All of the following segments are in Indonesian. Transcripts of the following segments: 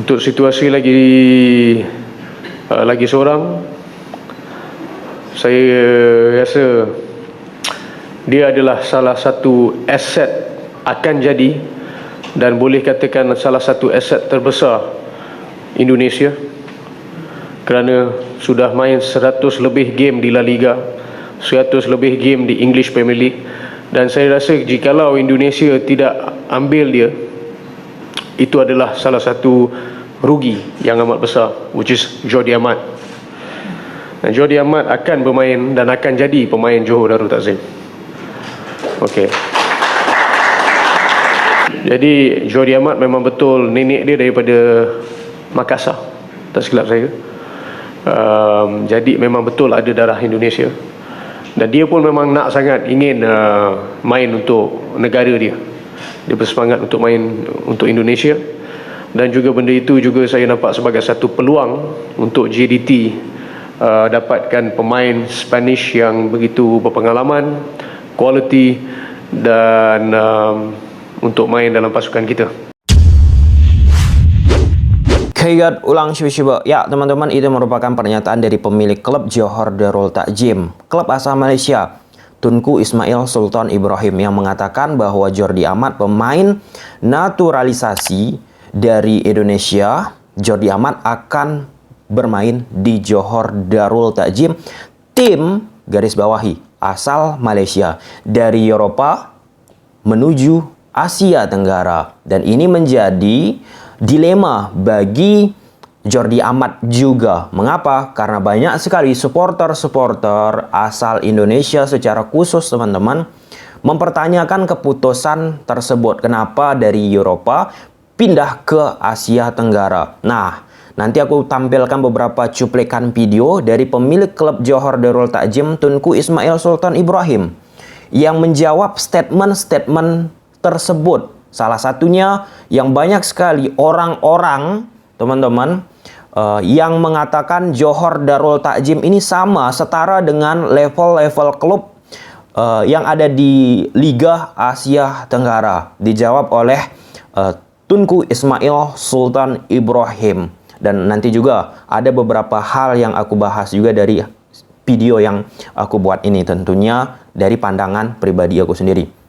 Untuk situasi lagi seorang, saya rasa dia adalah salah satu aset, akan jadi, dan boleh katakan salah satu aset terbesar Indonesia, kerana sudah main 100 lebih game di La Liga, 100 lebih game di English Premier League. Dan saya rasa jikalau Indonesia tidak ambil dia, itu adalah salah satu rugi yang amat besar, which is Jordi Amat. Dan Jordi Amat akan bermain dan akan jadi pemain Johor Darul Ta'zim. Okey. Jadi Jordi Amat memang betul nenek dia daripada Makassar, tak silap saya. Jadi memang betul ada darah Indonesia. Dan dia pun memang nak sangat ingin main untuk negara dia. Dia bersemangat untuk main untuk Indonesia. Dan juga benda itu juga saya nampak sebagai satu peluang untuk JDT dapatkan pemain Spanish yang begitu berpengalaman, quality, dan untuk main dalam pasukan kita. Kayat ulang syukur. Ya teman-teman, itu merupakan pernyataan dari pemilik klub Johor Darul Ta'zim, klub asal Malaysia, Tunku Ismail Sultan Ibrahim, yang mengatakan bahwa Jordi Amat, pemain naturalisasi dari Indonesia, Jordi Amat akan bermain di Johor Darul Ta'zim, tim garis bawahi asal Malaysia, dari Eropa menuju Asia Tenggara. Dan ini menjadi dilema bagi Jordi Amat juga. Mengapa? Karena banyak sekali supporter-supporter asal Indonesia secara khusus, teman-teman, mempertanyakan keputusan tersebut. Kenapa dari Eropa pindah ke Asia Tenggara? Nah, nanti aku tampilkan beberapa cuplikan video dari pemilik klub Johor Darul Ta'zim, Tunku Ismail Sultan Ibrahim, yang menjawab statement-statement tersebut. Salah satunya yang banyak sekali orang-orang, teman-teman, yang mengatakan Johor Darul Ta'zim ini sama, setara dengan level-level klub yang ada di Liga Asia Tenggara. Dijawab oleh Tunku Ismail Sultan Ibrahim. Dan nanti juga ada beberapa hal yang aku bahas juga dari video yang aku buat ini, tentunya dari pandangan pribadi aku sendiri.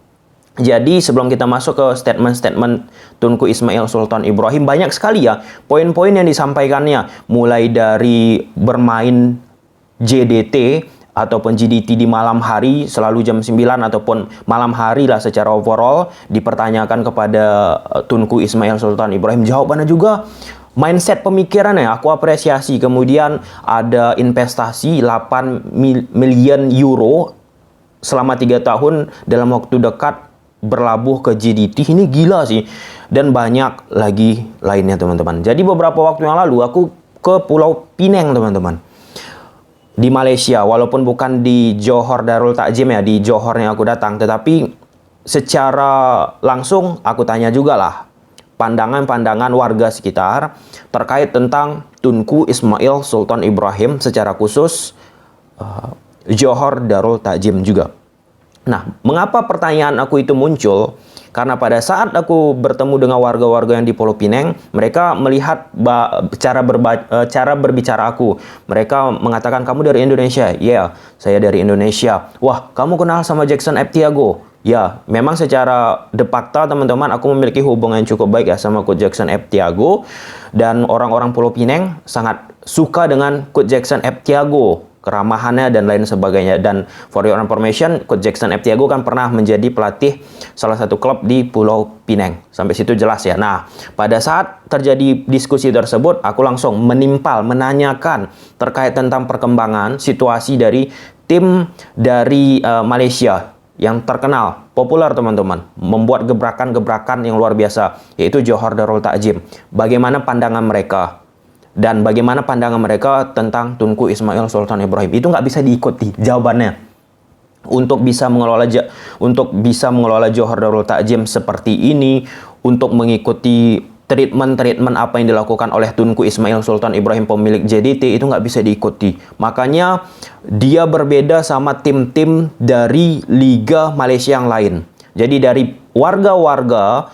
Jadi sebelum kita masuk ke statement-statement Tunku Ismail Sultan Ibrahim, banyak sekali ya poin-poin yang disampaikannya, mulai dari bermain JDT ataupun GDT di malam hari, selalu jam 9 ataupun malam hari lah secara overall, dipertanyakan kepada Tunku Ismail Sultan Ibrahim. Jawabannya juga mindset pemikirannya aku apresiasi. Kemudian ada investasi 8 miliar euro selama 3 tahun dalam waktu dekat berlabuh ke JDT. Ini gila sih. Dan banyak lagi lainnya, teman-teman. Jadi beberapa waktu yang lalu aku ke Pulau Pinang, teman-teman, di Malaysia. Walaupun bukan di Johor Darul Ta'zim ya, di Johornya aku datang, tetapi secara langsung aku tanya juga lah pandangan-pandangan warga sekitar terkait tentang Tunku Ismail Sultan Ibrahim, secara khusus Johor Darul Ta'zim juga. Nah, mengapa pertanyaan aku itu muncul? Karena pada saat aku bertemu dengan warga-warga yang di Pulau Pinang, mereka melihat cara berbicara aku. Mereka mengatakan, kamu dari Indonesia? Ya, saya dari Indonesia. Wah, kamu kenal sama Jackson Eptiago? Ya, memang secara de facto, teman-teman, aku memiliki hubungan yang cukup baik ya sama Coach Jackson Eptiago. Dan orang-orang Pulau Pinang sangat suka dengan Coach Jackson Eptiago, keramahannya dan lain sebagainya. Dan for your information, Coach Jackson Eptiago kan pernah menjadi pelatih salah satu klub di Pulau Pinang. Sampai situ jelas ya. Nah, pada saat terjadi diskusi tersebut, aku langsung menanyakan terkait tentang perkembangan situasi dari tim dari Malaysia yang terkenal, populer, teman-teman, membuat gebrakan-gebrakan yang luar biasa, yaitu Johor Darul Ta'zim. Bagaimana pandangan mereka? Dan bagaimana pandangan mereka tentang Tunku Ismail Sultan Ibrahim? Itu nggak bisa diikuti jawabannya. Untuk bisa mengelola Johor Darul Ta'zim seperti ini, untuk mengikuti treatment apa yang dilakukan oleh Tunku Ismail Sultan Ibrahim, pemilik JDT, itu nggak bisa diikuti. Makanya dia berbeda sama tim-tim dari Liga Malaysia yang lain. Jadi dari warga-warga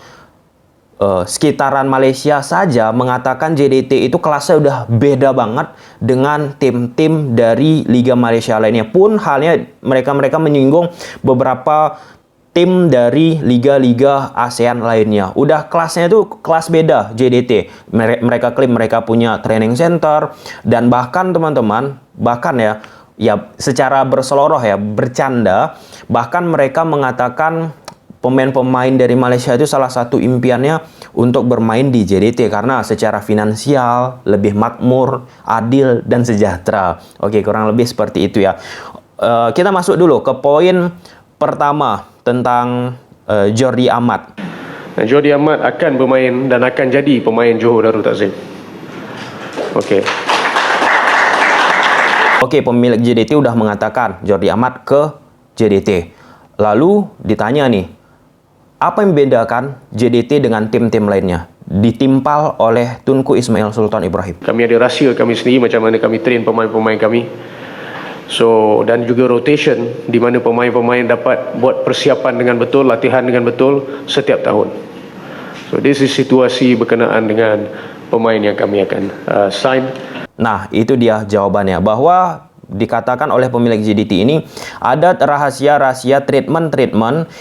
sekitaran Malaysia saja mengatakan JDT itu kelasnya udah beda banget dengan tim-tim dari Liga Malaysia lainnya. Pun halnya mereka menyinggung beberapa tim dari liga-liga ASEAN lainnya. Udah kelasnya itu kelas beda JDT. Mereka klaim mereka punya training center dan bahkan teman-teman, bahkan ya secara berseloroh ya, bercanda, bahkan mereka mengatakan pemain-pemain dari Malaysia itu salah satu impiannya untuk bermain di JDT karena secara finansial lebih makmur, adil, dan sejahtera. Oke, kurang lebih seperti itu ya. Kita masuk dulu ke poin pertama tentang Jordi Amat. Jordi Amat akan bermain dan akan jadi pemain Johor Darul Takzim. Oke, pemilik JDT udah mengatakan Jordi Amat ke JDT. Lalu ditanya nih, apa yang membedakan JDT dengan tim-tim lainnya? Ditimpal oleh Tunku Ismail Sultan Ibrahim. Kami ada rahsia kami sendiri macam mana kami train pemain-pemain kami. Dan juga rotation di mana pemain-pemain dapat buat persiapan dengan betul, latihan dengan betul setiap tahun. This is situasi berkenaan dengan pemain yang kami akan sign. Nah, itu dia jawabannya, bahwa dikatakan oleh pemilik JDT ini ada rahasia-rahasia treatment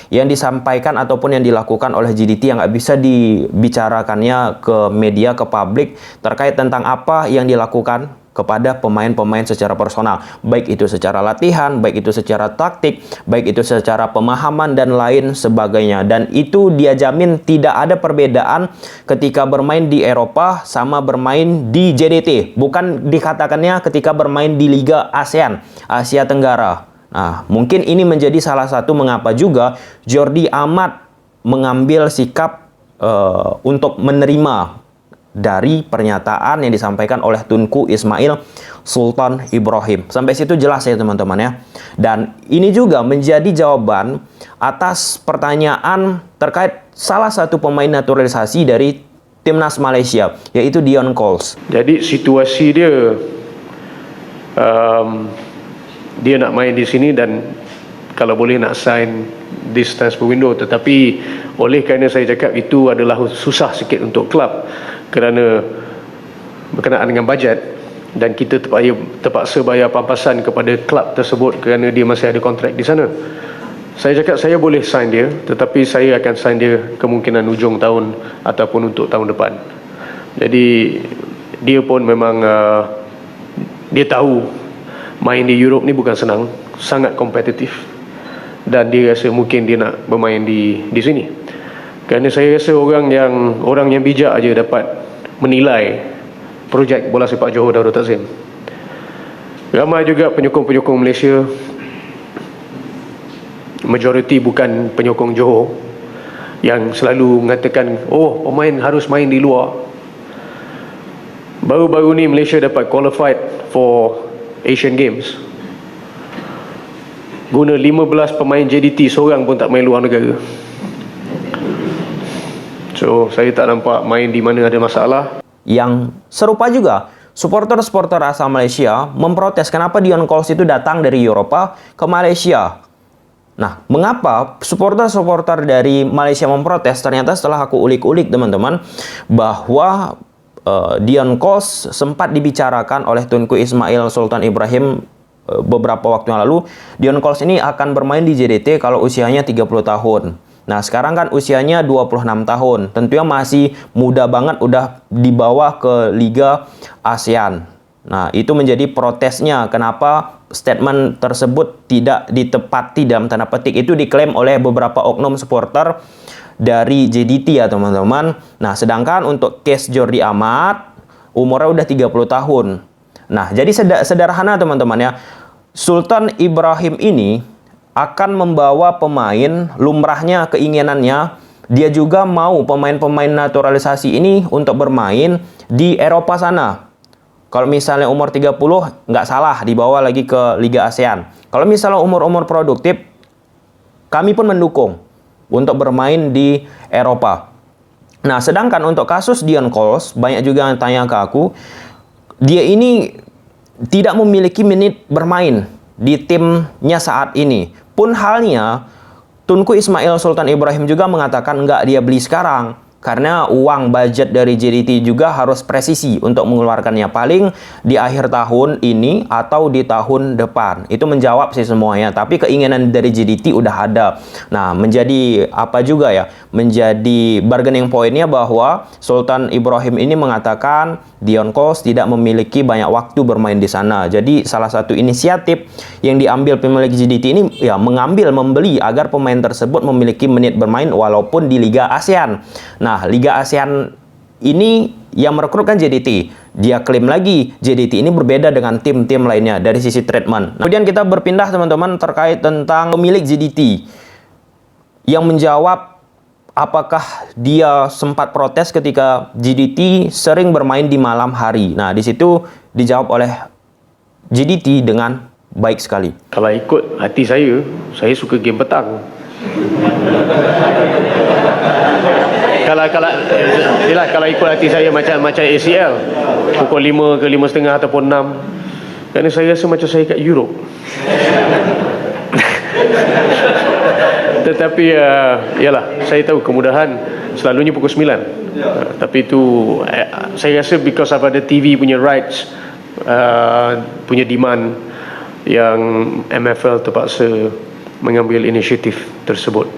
yang disampaikan ataupun yang dilakukan oleh JDT yang nggak bisa dibicarakannya ke media, ke publik terkait tentang apa yang dilakukan kepada pemain-pemain secara personal, baik itu secara latihan, baik itu secara taktik, baik itu secara pemahaman dan lain sebagainya. Dan itu dia jamin tidak ada perbedaan ketika bermain di Eropa sama bermain di JDT. Bukan dikatakannya ketika bermain di Liga ASEAN, Asia Tenggara. Nah, mungkin ini menjadi salah satu mengapa juga Jordi Amat mengambil sikap untuk menerima dari pernyataan yang disampaikan oleh Tunku Ismail Sultan Ibrahim. Sampai situ jelas ya teman-teman ya. Dan ini juga menjadi jawaban atas pertanyaan terkait salah satu pemain naturalisasi dari Timnas Malaysia, yaitu Dion Coles. Jadi situasi dia dia nak main di sini dan kalau boleh nak sign this transfer window, tetapi oleh kerana saya cakap itu adalah susah sikit untuk klub kerana berkenaan dengan bajet dan kita terpaksa bayar pampasan kepada klub tersebut kerana dia masih ada kontrak di sana. Saya cakap saya boleh sign dia, tetapi saya akan sign dia kemungkinan hujung tahun ataupun untuk tahun depan. Jadi dia pun memang dia tahu main di Europe ni bukan senang, sangat kompetitif, dan dia rasa mungkin dia nak bermain di sini. Kerana saya rasa orang yang bijak aja dapat menilai projek bola sepak Johor Darul Takzim. Ramai juga penyokong-penyokong Malaysia, majoriti bukan penyokong Johor, yang selalu mengatakan, oh pemain harus main di luar. Baru-baru ni Malaysia dapat qualified for Asian Games. Guna 15 pemain JDT, seorang pun tak main luar negara. So, saya tak nampak main di mana ada masalah. Yang serupa juga, supporter-supporter asal Malaysia memprotes kenapa Dion Coles itu datang dari Eropa ke Malaysia. Nah, mengapa supporter-supporter dari Malaysia memprotes? Ternyata setelah aku ulik-ulik teman-teman, bahwa Dion Coles sempat dibicarakan oleh Tunku Ismail Sultan Ibrahim beberapa waktu yang lalu. Dion Coles ini akan bermain di JDT kalau usianya 30 tahun. Nah, sekarang kan usianya 26 tahun. Tentunya masih muda banget, udah dibawa ke Liga ASEAN. Nah, itu menjadi protesnya. Kenapa statement tersebut tidak ditepati dalam tanda petik. Itu diklaim oleh beberapa oknum supporter dari JDT ya teman-teman. Nah, sedangkan untuk case Jordi Amat, umurnya udah 30 tahun. Nah, jadi sederhana teman-teman ya. Sultan Ibrahim ini akan membawa pemain, lumrahnya, keinginannya, dia juga mau pemain-pemain naturalisasi ini untuk bermain di Eropa sana. Kalau misalnya umur 30, nggak salah dibawa lagi ke Liga ASEAN. Kalau misalnya umur-umur produktif, kami pun mendukung untuk bermain di Eropa. Nah, sedangkan untuk kasus Dion Coles, banyak juga yang tanya ke aku, dia ini tidak memiliki menit bermain di timnya saat ini. Pun halnya, Tunku Ismail Sultan Ibrahim juga mengatakan enggak, dia beli sekarang. Karena uang budget dari JDT juga harus presisi untuk mengeluarkannya, paling di akhir tahun ini atau di tahun depan. Itu menjawab sih semuanya, tapi keinginan dari JDT udah ada. Nah, menjadi apa juga ya, menjadi bargaining pointnya bahwa Sultan Ibrahim ini mengatakan Dion Kos tidak memiliki banyak waktu bermain di sana. Jadi salah satu inisiatif yang diambil pemilik JDT ini ya membeli agar pemain tersebut memiliki menit bermain walaupun di Liga ASEAN. Nah, Liga ASEAN ini yang merekrutkan JDT. Dia klaim lagi JDT ini berbeda dengan tim-tim lainnya dari sisi treatment. Kemudian kita berpindah teman-teman terkait tentang pemilik JDT yang menjawab apakah dia sempat protes ketika JDT sering bermain di malam hari. Nah, di situ dijawab oleh JDT dengan baik sekali. Kalau ikut hati saya suka game petang. Kalau ikut hati saya macam ACL pukul 5 ke 5.30 ataupun 6, kerana saya rasa macam saya kat Europe. Tetapi yalah, saya tahu kemudahan selalunya pukul 9. Tapi itu saya rasa because of ada TV punya rights, punya demand, yang MFL terpaksa mengambil inisiatif tersebut.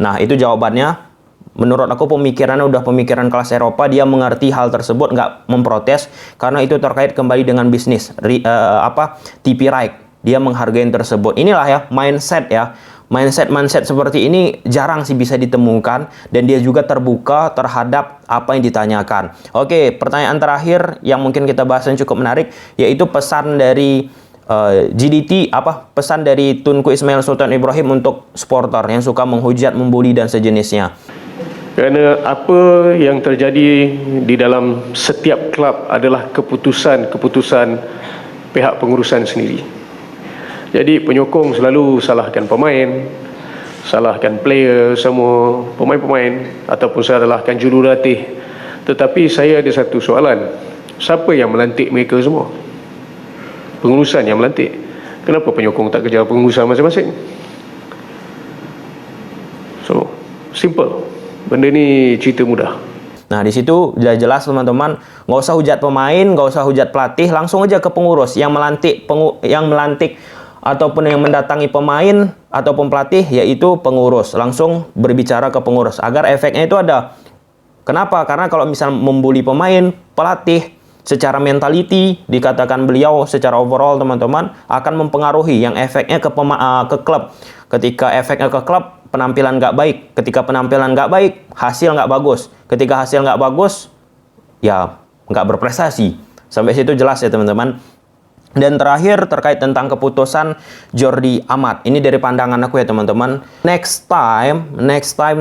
Nah, itu jawabannya. Menurut aku pemikirannya udah pemikiran kelas Eropa. Dia mengerti hal tersebut, nggak memprotes karena itu terkait kembali dengan bisnis TV right. Dia menghargai tersebut. Inilah ya mindset ya. Mindset seperti ini jarang sih bisa ditemukan, dan dia juga terbuka terhadap apa yang ditanyakan. Oke, pertanyaan terakhir yang mungkin kita bahas yang cukup menarik, yaitu pesan dari JDT, pesan dari Tunku Ismail Sultan Ibrahim untuk supporter yang suka menghujat, membuli dan sejenisnya. Kerana apa yang terjadi di dalam setiap klub adalah keputusan pihak pengurusan sendiri. Jadi penyokong selalu salahkan pemain, salahkan player, semua pemain-pemain, ataupun salahkan jurulatih. Tetapi saya ada satu soalan, siapa yang melantik mereka semua? Pengurusan yang melantik. Kenapa penyokong tak kejar pengurusan masing-masing? So, simple. Benda ni cerita mudah. Nah, di situ sudah jelas teman-teman, nggak usah hujat pemain, nggak usah hujat pelatih, langsung aja ke pengurus yang melantik, ataupun yang mendatangi pemain ataupun pelatih, yaitu pengurus. Langsung berbicara ke pengurus agar efeknya itu ada. Kenapa? Karena kalau misal membuli pemain, pelatih, secara mentality dikatakan beliau secara overall teman-teman akan mempengaruhi yang efeknya ke klub. Ketika efeknya ke klub, penampilan nggak baik. Ketika penampilan nggak baik, hasil nggak bagus. Ketika hasil nggak bagus, ya nggak berprestasi. Sampai situ jelas ya teman-teman. Dan terakhir terkait tentang keputusan Jordi Amat. Ini dari pandangan aku ya teman-teman. Next time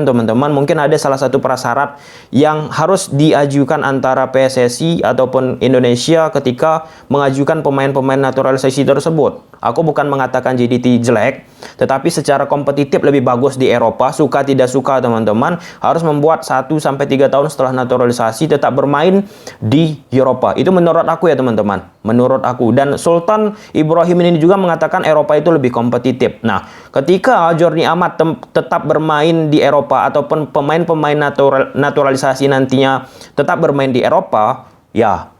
teman-teman, mungkin ada salah satu prasyarat yang harus diajukan antara PSSI ataupun Indonesia ketika mengajukan pemain-pemain naturalisasi tersebut. Aku bukan mengatakan JDT jelek, tetapi secara kompetitif lebih bagus di Eropa. Suka tidak suka teman-teman, harus membuat 1-3 tahun setelah naturalisasi tetap bermain di Eropa. Itu menurut aku ya teman-teman. Menurut aku. Dan Sultan Ibrahim ini juga mengatakan Eropa itu lebih kompetitif. Nah, ketika Jordi Amat tetap bermain di Eropa ataupun pemain-pemain naturalisasi nantinya tetap bermain di Eropa, ya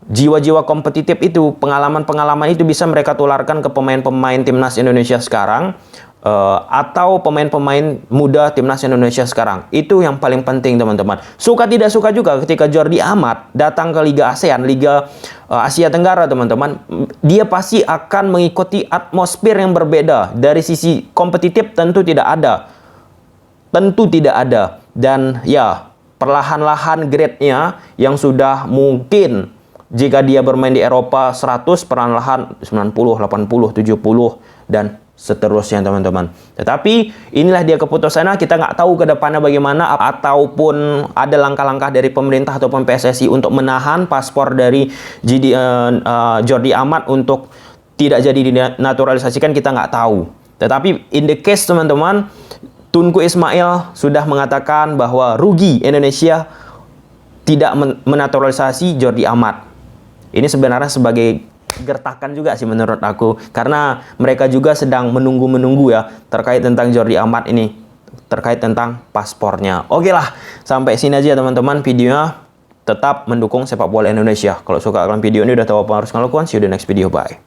jiwa-jiwa kompetitif itu, pengalaman-pengalaman itu bisa mereka tularkan ke pemain-pemain timnas Indonesia sekarang, atau pemain-pemain muda timnas Indonesia sekarang. Itu yang paling penting teman-teman. Suka tidak suka juga ketika Jordi Amat datang ke Liga ASEAN, Liga Asia Tenggara teman-teman, dia pasti akan mengikuti atmosfer yang berbeda. Dari sisi kompetitif tentu tidak ada. Dan ya perlahan-lahan grade-nya yang sudah mungkin jika dia bermain di Eropa 100, perlahan-lahan 90, 80, 70 dan seterusnya teman-teman. Tetapi inilah dia keputusannya. Kita nggak tahu ke depannya bagaimana, ataupun ada langkah-langkah dari pemerintah ataupun PSSI untuk menahan paspor dari Jordi Amat untuk tidak jadi dinaturalisasikan, kita nggak tahu. Tetapi in the case teman-teman, Tunku Ismail sudah mengatakan bahwa rugi Indonesia tidak menaturalisasi Jordi Amat. Ini sebenarnya sebagai gertakan juga sih menurut aku, karena mereka juga sedang menunggu ya terkait tentang Jordi Amat ini. terkait tentang paspornya. Oke lah, sampai sini aja teman-teman videonya. Tetap mendukung sepak bola Indonesia. Kalau suka kalian video ini udah tahu apa harus kalian lakukan. See you di next video, bye.